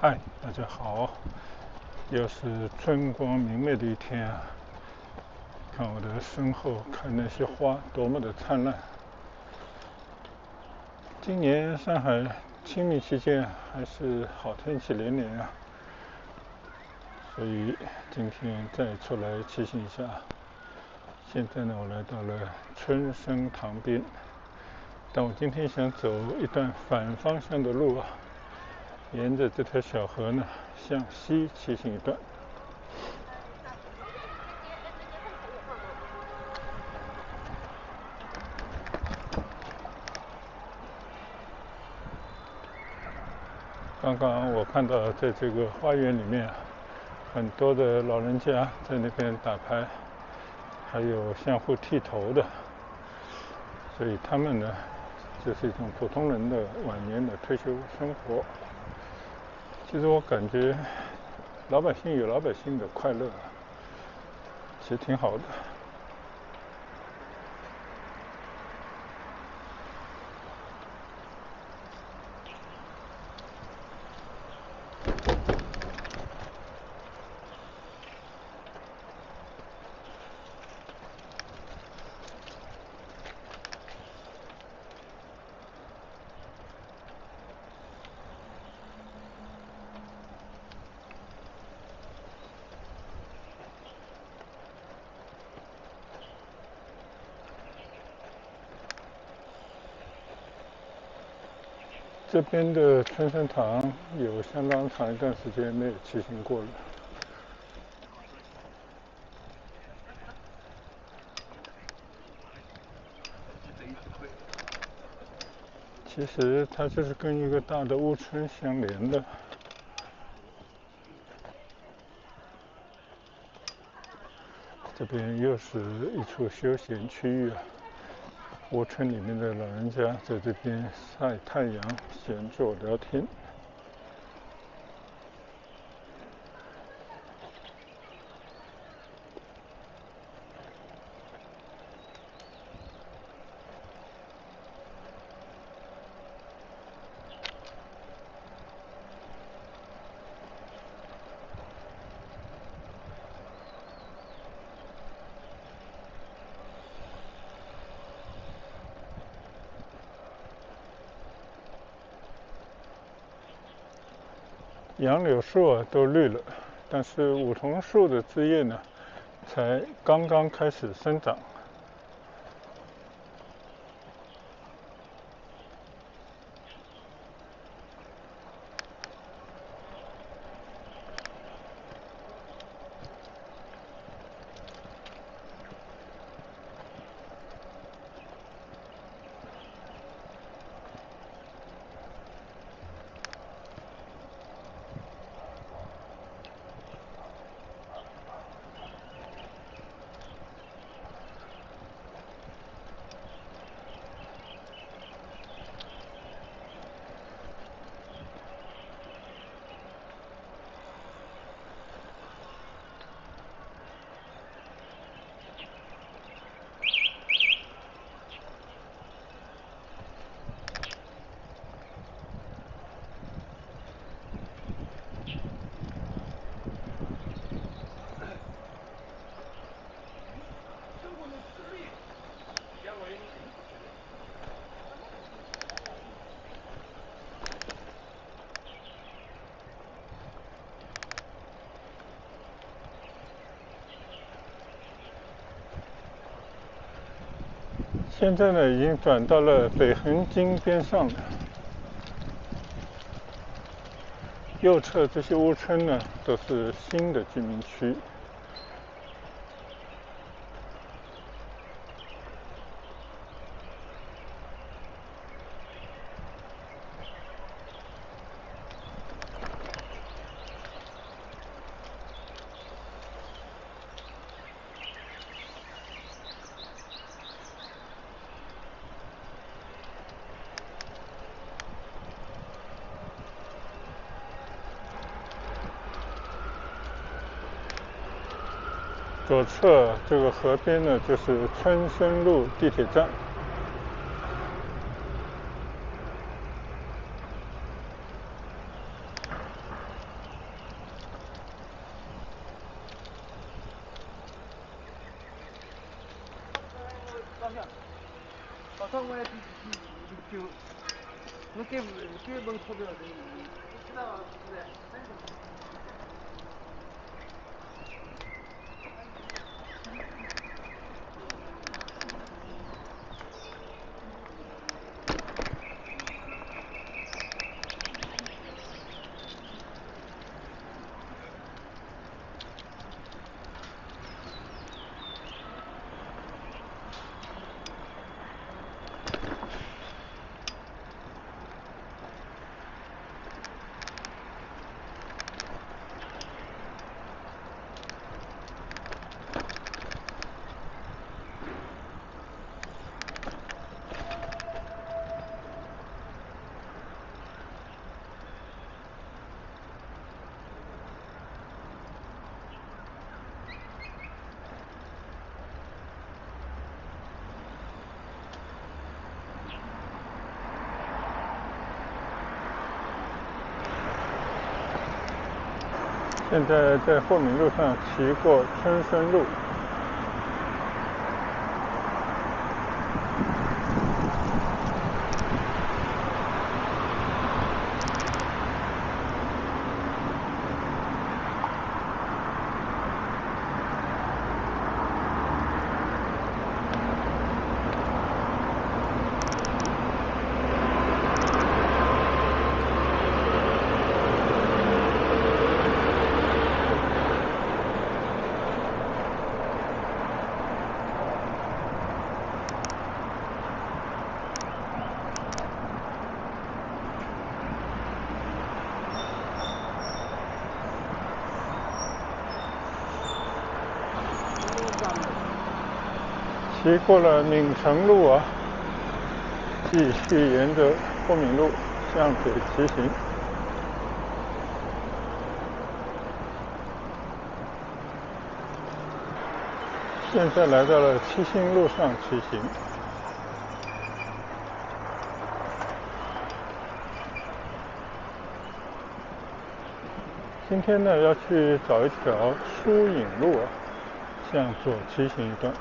嗨，大家好，又是春光明媚的一天啊！看我的身后，看那些花多么的灿烂。今年上海清明期间还是好天气连连啊，所以今天再出来骑行一下。现在呢，我来到了春生堂边，但我今天想走一段反方向的路啊，沿着这条小河呢，向西骑行一段。刚刚我看到在这个花园里面，很多的老人家在那边打牌，还有相互剃头的，所以他们呢，就是一种普通人的晚年的退休生活。其实我感觉老百姓有老百姓的快乐，其实挺好的。这边的春生堂有相当长一段时间没有骑行过了。其实它就是跟一个大的屋村相连的。这边又是一处休闲区域啊，屋村里面的老人家在这边晒太阳、闲坐聊天。杨柳树啊都绿了，但是梧桐树的枝叶呢，才刚刚开始生长。现在呢，已经转到了北横津边上了。右侧这些屋村呢，都是新的居民区。左侧这个河边呢，就是春生路地铁站。上我就我给蒙错掉的，不知道是的。现在在霍敏路上骑过春生路。骑过了闵城路啊，继续沿着霍敏路向北骑行。现在来到了七星路上骑行。今天呢，要去找一条疏影路啊，向左骑行一段。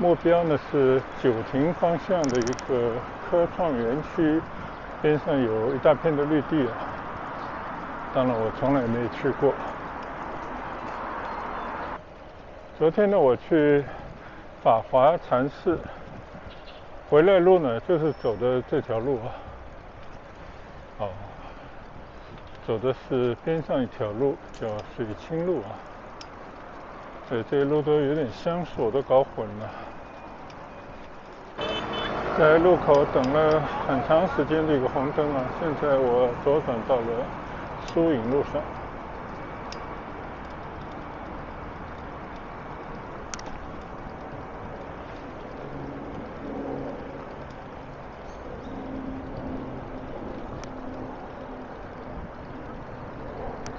目标呢是九亭方向的一个科创园区，边上有一大片的绿地啊。当然我从来没去过。昨天呢，我去法华禅寺，回来路呢就是走的这条路啊。走的是边上一条路，叫水清路啊。这些路都有点相似，我都搞混了。在路口等了很长时间的一个红灯啊，现在我左转到了疏影路上。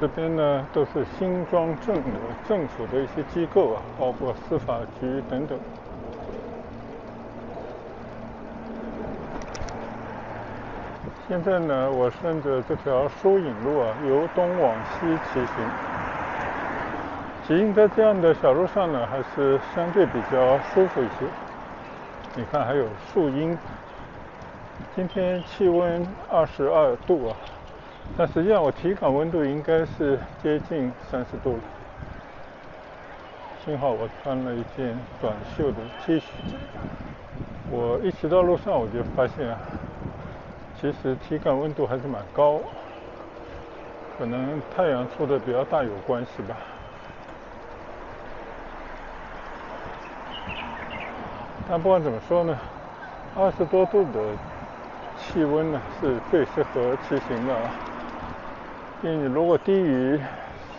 这边呢都是新庄镇的政府的一些机构啊，包括司法局等等。现在呢，我顺着这条疏影路啊，由东往西骑行。骑行在这样的小路上呢，还是相对比较舒服一些。你看，还有树荫。今天气温22度啊。但实际上我体感温度应该是接近30度了。幸好我穿了一件短袖的 T 恤。我一骑到路上我就发现啊，其实体感温度还是蛮高，可能太阳出的比较大有关系吧。但不管怎么说呢，20多度的气温呢是最适合骑行的啊。因为你如果低于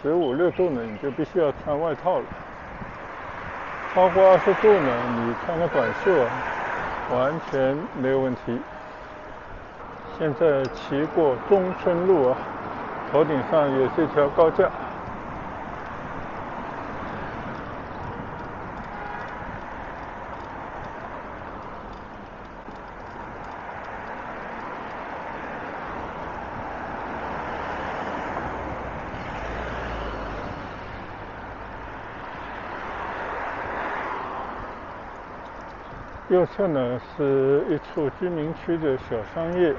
15、16度呢，你就必须要穿外套了。超过20度呢，你穿个短袖啊，完全没有问题。现在骑过中村路啊，头顶上也是一条高架。右侧呢是一处居民区的小商业，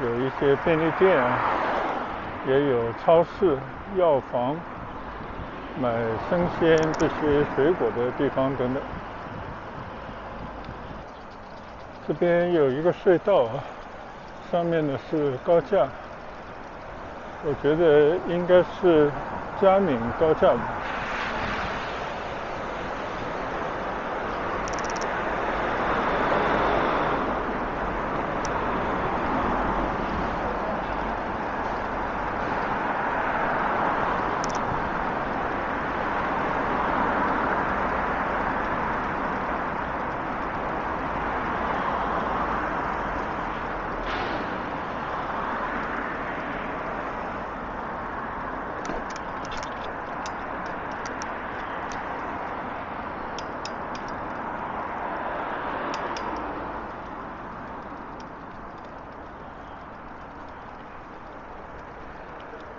有一些便利店，也有超市、药房、买生鲜这些水果的地方等等。这边有一个隧道，上面呢是高架，我觉得应该是嘉闵高架吧。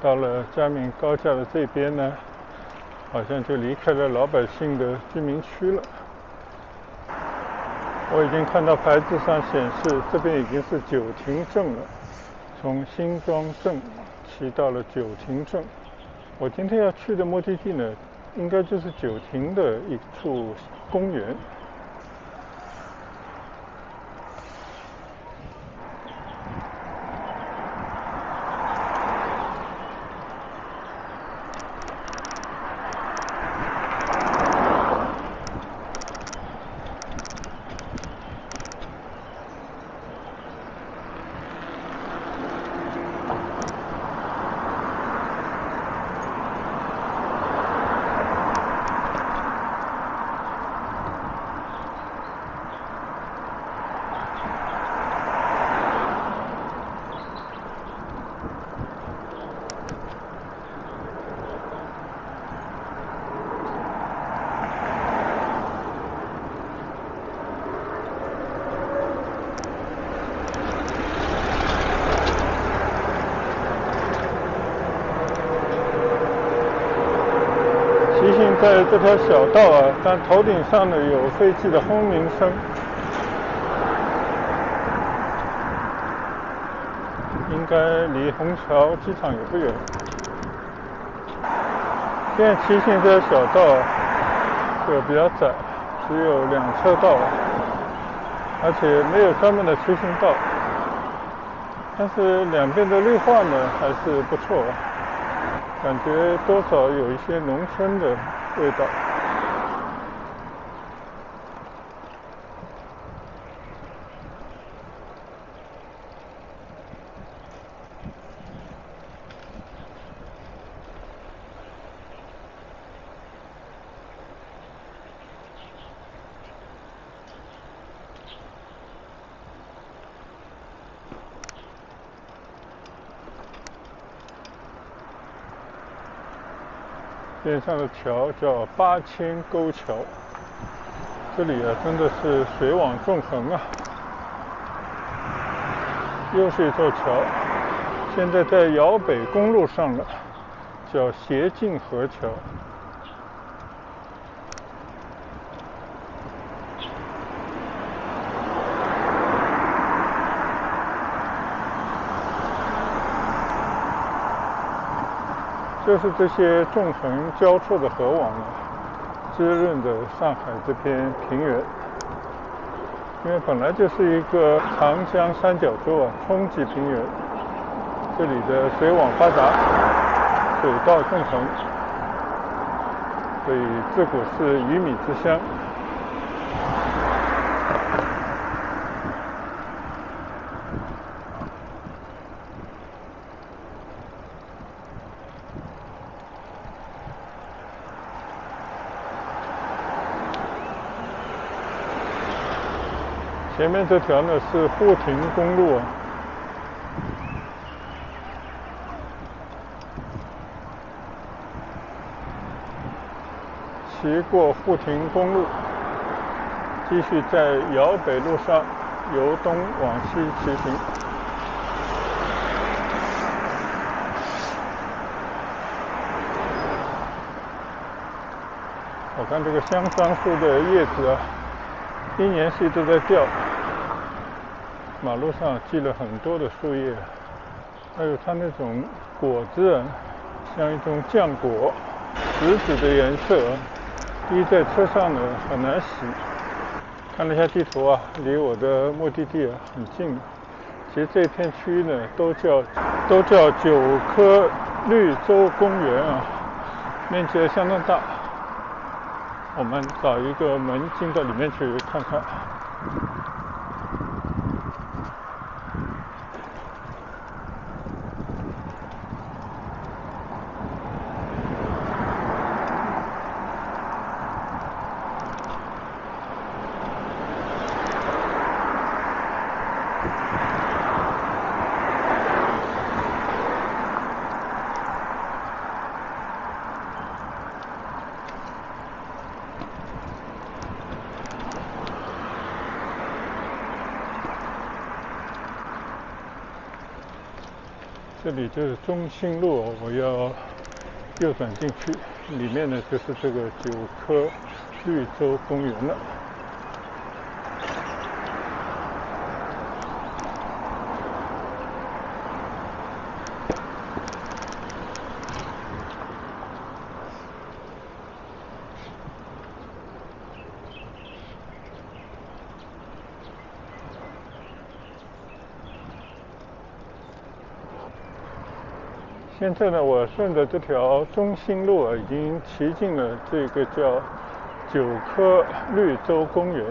到了嘉闵高架的这边呢，好像就离开了老百姓的居民区了。我已经看到牌子上显示，这边已经是九亭镇了，从新庄镇骑到了九亭镇。我今天要去的目的地呢，应该就是九亭的一处公园。骑行在这条小道啊，但头顶上呢有飞机的轰鸣声，应该离虹桥机场也不远。现在骑行这条小道就比较窄，只有2车道，而且没有专门的骑行道，但是两边的绿化呢还是不错，感觉多少有一些农村的味道。边上的桥叫8000沟桥，这里啊真的是水网纵横啊。又是一座桥，现在在瑶北公路上了，叫协进河桥。就是这些纵横交错的河网啊，滋润着上海这片平原。因为本来就是一个长江三角洲啊，冲积平原，这里的水网发达，水道纵横，所以自古是鱼米之乡。前面这条呢是沪亭公路啊，骑过沪亭公路，继续在瑶北路上由东往西骑行。我看这个香樟树的叶子啊，一年四季都在掉。马路上积了很多的树叶，还有它那种果子啊，像一种浆果，紫紫的颜色，滴在车上呢很难洗。看了一下地图啊，离我的目的地很近。其实这片区域呢都叫九科绿洲公园啊，面积相当大。我们找一个门进到里面去看看。这里就是中心路，我要右转进去，里面呢就是这个九科绿洲公园了。现在呢，我顺着这条中心路已经骑进了这个叫九科绿洲公园。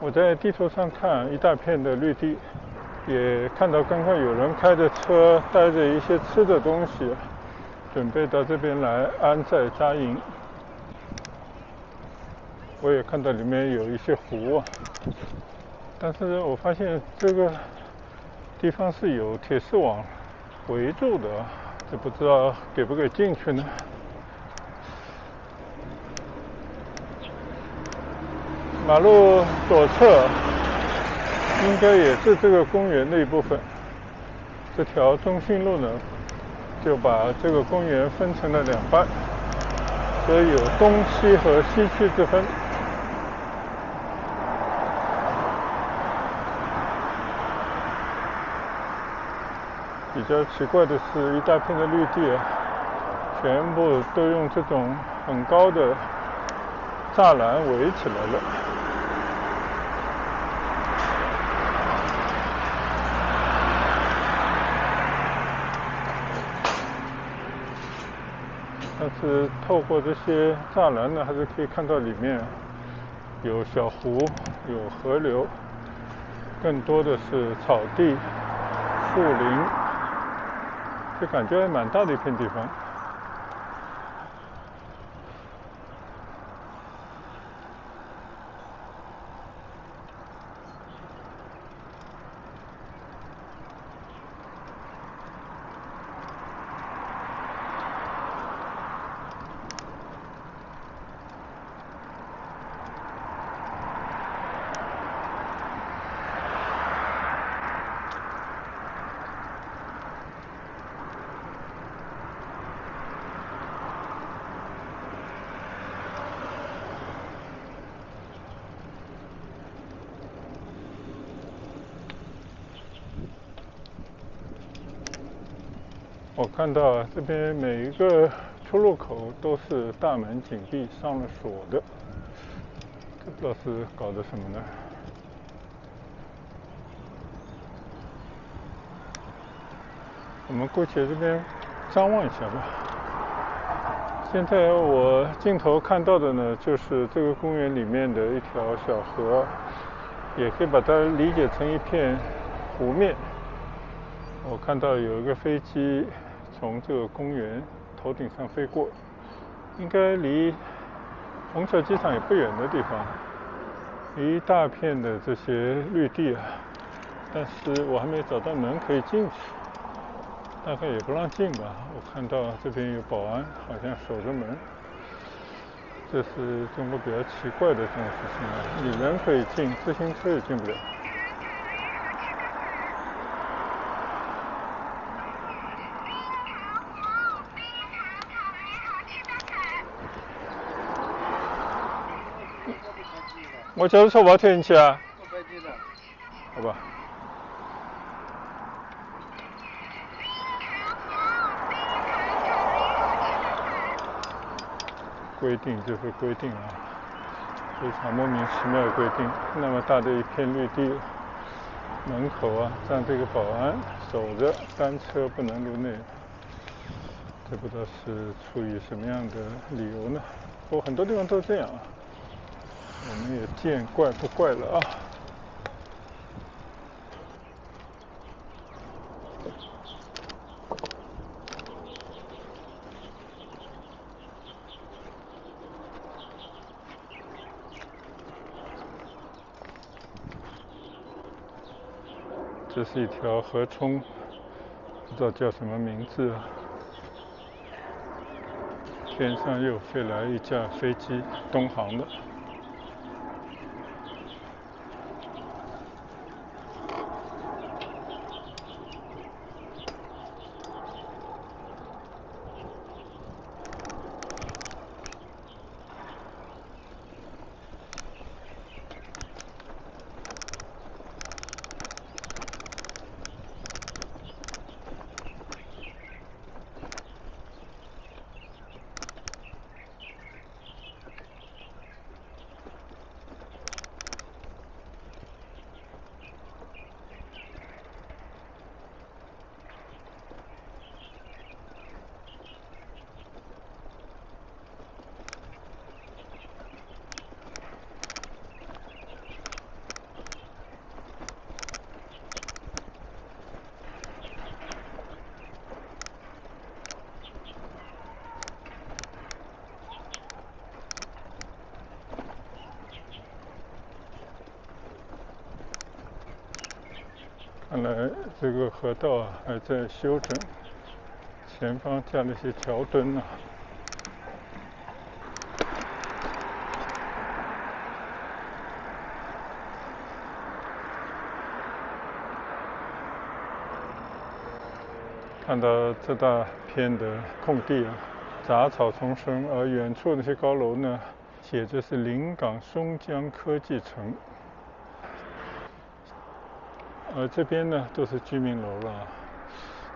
我在地图上看一大片的绿地，也看到刚刚有人开着车带着一些吃的东西，准备到这边来安寨扎营。我也看到里面有一些湖，但是我发现这个地方是有铁丝网围住的，这不知道给不给进去呢。马路左侧应该也是这个公园的一部分。这条中心路呢，就把这个公园分成了两半，所以有东西和西区之分。比较奇怪的是，一大片的绿地全部都用这种很高的栅栏围起来了。但是透过这些栅栏呢，还是可以看到里面有小湖，有河流，更多的是草地、树林，就感觉还蛮大的一片地方。我看到这边每一个出入口都是大门紧闭上了锁的，这不知道是搞的什么呢？我们姑且这边张望一下吧。现在我镜头看到的呢，就是这个公园里面的一条小河，也可以把它理解成一片湖面。我看到有一个飞机从这个公园头顶上飞过，应该离虹桥机场也不远的地方，一大片的这些绿地但是我还没找到门可以进去，大概也不让进吧。我看到这边有保安，好像守着门，这是中国比较奇怪的这种事情你人可以进，自行车也进不了。我叫你说我听进去啊。我白记的。好吧。规定就是规定啊，非常莫名其妙的规定。那么大的一片绿地，门口啊站这个保安守着，单车不能入内。这不知道是出于什么样的理由呢？不过很多地方都这样啊，我们也见怪不怪了啊。这是一条河冲，不知道叫什么名字啊。天上又飞来一架飞机，东航的。看来这个河道啊还在修整，前方加了一些桥墩啊。看到这大片的空地啊，杂草丛生，而远处那些高楼呢，写着是临港松江科技城。而这边呢都是居民楼了，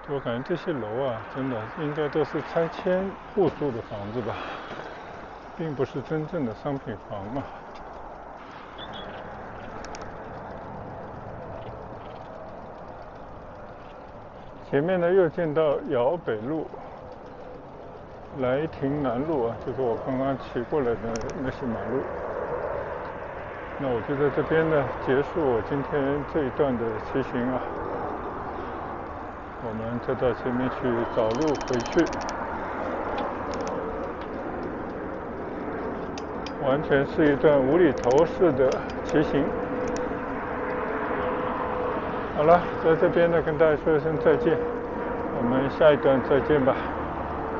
我感觉这些楼啊，真的应该都是拆迁户住的房子吧，并不是真正的商品房啊。前面呢又见到瑶北路、来亭南路啊，就是我刚刚骑过来的那些马路。那我就在这边呢结束我今天这一段的骑行啊。我们再到前面去找路回去，完全是一段无厘头式的骑行。好了，在这边呢跟大家说一声再见，我们下一段再见吧。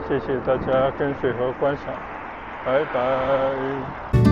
谢谢大家跟随和观赏，拜拜。